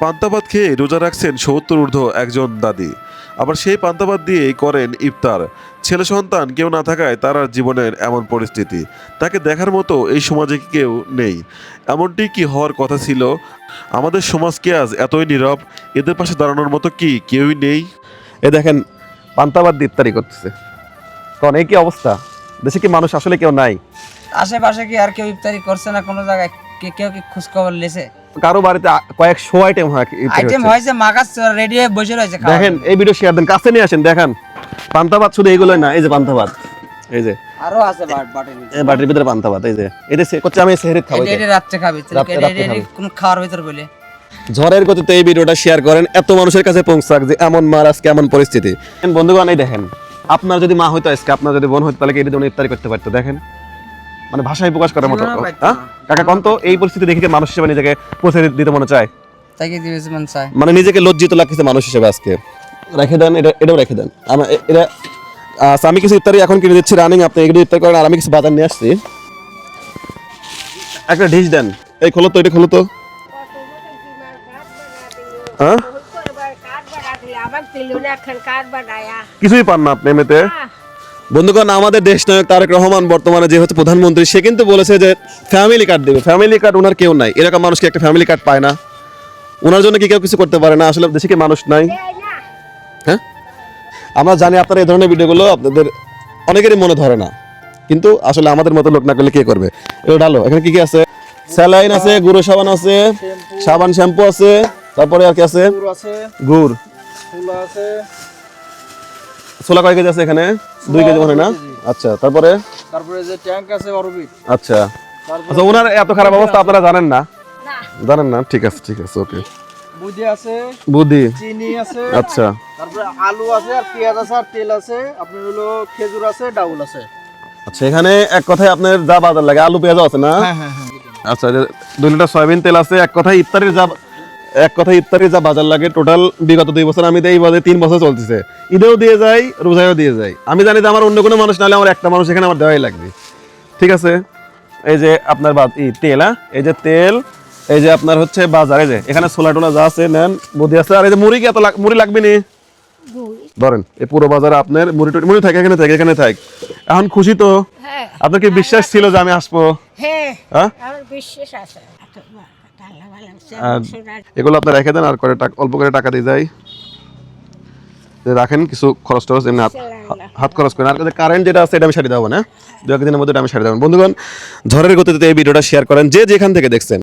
পান্তা ভাত খেয়ে রোজা রাখছেন ৭০ ঊর্ধ্ব একজন দাদি। আবার সেই পান্তা ভাত দিয়েই করেন ইফতার। ছেলে সন্তান কেউ না থাকায় তার আর জীবনের এমন পরিস্থিতি। তাকে দেখার মতো এই সমাজে কেউ নেই। এমনটি কি হওয়ার কথা ছিল? আমাদের সমাজ কি আজ এতই নীরব? এদের পাশে দাঁড়ানোর মতো কি কেউই নেই? এ দেখেন পান্তা ভাত দিয়ে ইফতারি করতেছে। কারণ এই কি অবস্থা, দেশে কি মানুষ আসলে কেউ নাই? আশেপাশে কি আর কেউ ইফতারি করছে না কোনো জায়গায়? কেউ কি খোঁজ খবর লেছে? কারো বাড়িতে কয়েকশো আইটেম হয় ইফতারি আইটেম হচ্ছে। হয়েছে, মাগাস রেডি হয়ে বসে রয়েছে খাওয়ার দেখেন জন্য। এই ভিডিও শেয়ার দেন, কাছে নিয়ে আসেন। দেখেন পান্তা ভাত শুধু এইগুলোই না, এই যে পান্তা ভাত, এই যে আরো আছে বাটির ভিতরে। এই বাটির ভিতরে পান্তা ভাত, এই যে এটা করছে আমি সেহরিত খাবো। এটা রাত্রে খাবি, রাত্রে খাবি। কোন খাওয়ার ভিতর বলে ঝড়ের গতিতে এই ভিডিওটা শেয়ার করেন, এত মানুষের কাছে পৌঁছাক যে এমন মার আজকে এমন পরিস্থিতি। বন্ধুগণ এই দেখেন, আপনার যদি মা হইতো আজকে, আপনার যদি বোন হইতো, তাহলে কি এই ধরনের ইফতারি করতে পারতো? দেখেন মানে ভাষায় প্রকাশ করার মতো। জীবনেও পারতো হ্যাঁ না। কাকা কোন তো এই পরিস্থিতি দেখে কি মানুষ হিসেবে নিজেকে পৌঁছে দিতে মনে চায়? তাকে দিবেছে মন চায়। মানে নিজেকে লজ্জিত লাগতেছে মানুষ হিসেবে আজকে। রেখে দেন, এটাও রেখে দেন। এটা আমি কিছু ইফতারি এখন কিনে দিচ্ছি রানিং, আপনি এগুলো ইফতার করেন আর আমি কিছু বাজার নিয়ে আসছি। একটা ডিশ দেন, এই খোলো তো, এটা খোলো তো। হ্যাঁ কিছুই পান না আপনি এমনিতে। বন্ধুগণ আমাদের দেশ নায়ক তারেক রহমান বর্তমানে যে হচ্ছে প্রধানমন্ত্রী, সে কিন্তু বলেছে যে ফ্যামিলি কার্ড দেবে। ফ্যামিলি কার্ড ওনার কেউ নাই, এরকম মানুষ কি একটা ফ্যামিলি কার্ড পায় না? ওনার জন্য কি কেউ কিছু করতে পারে না? আসলে দেশে কি মানুষ নাই? হ্যাঁ আমরা জানি আপনারা এই ধরনের ভিডিওগুলো আপনাদের অনেকেরই মনে ধরে না, কিন্তু আসলে আমাদের মতো লোক না করলে কে করবে? এটা ডালো। এখানে কি কি আছে? স্যালাইন আছে, গুঁড়ো সাবান আছে, সাবান শ্যাম্পু আছে, তারপরে আর কি আছে? গুড়, ছোলা কয় কেজি আছে এখানে? 2 কেজি মনে হয় না? আচ্ছা তারপরে যে ট্যাঙ্ক আছে অরবিট। আচ্ছা আচ্ছা, ওনার এত খারাপ অবস্থা আপনারা জানেন না? জানেন না, ঠিক আছে ঠিক আছে, ওকে। বুদ্ধি আছে, বুদ্ধি, চিনি আছে, আচ্ছা তারপরে আলু আছে, আর পেঁয়াজ আছে, আর তেল আছে, আপনার হলো খেজুর আছে, ডাউল আছে। আচ্ছা এখানে এক কথায় আপনার যা বাজার লাগে, আলু পেঁয়াজও আছে না? হ্যাঁ হ্যাঁ হ্যাঁ। আচ্ছা 2 লিটার সয়াবিন তেল আছে। এক কথায় ইফতারির যা বাজার লাগে টোটাল বিগত 2 বছর, আমি এই বাজে 3 বছর চলতেছে। ঈদেও দিয়ে যাই, রোজায়ও দিয়ে যাই। আমি জানি যে আমার অন্য কোনো মানুষ নাহলে আমার একটা মানুষ এখানে আমার দেওয়াই লাগবে। ঠিক আছে, এই যে আপনার তেল, হ্যাঁ এই যে তেল, এই যে আপনার হচ্ছে বাজার, এই যে এখানে ছোলা টোলা যা আছে নেন, বুদ্ধি আছে। আর এই যে মুড়ি, কি এত মুড়ি লাগবে নি? ধরেন এই পুরো বাজারে আপনার মুড়ি থাকে, এখানে থাক। এখন খুশি তো? আপনার কি বিশ্বাস ছিল যে আমি আসবো? হ্যাঁ আর এগুলো আপনার রেখে দেন, আর করে অল্প করে টাকা দিয়ে যাই, রাখেন কিছু খরচ টরচ এমনি হাত খরচ করেন। আর কারেন্ট যেটা আছে এটা আমি সারিয়ে দেবো না, 2 একদিনের মধ্যে আমি সারিয়ে দেবো। বন্ধুগণ ঝড়ের গতিতে এই ভিডিওটা শেয়ার করেন যে যেখান থেকে দেখছেন।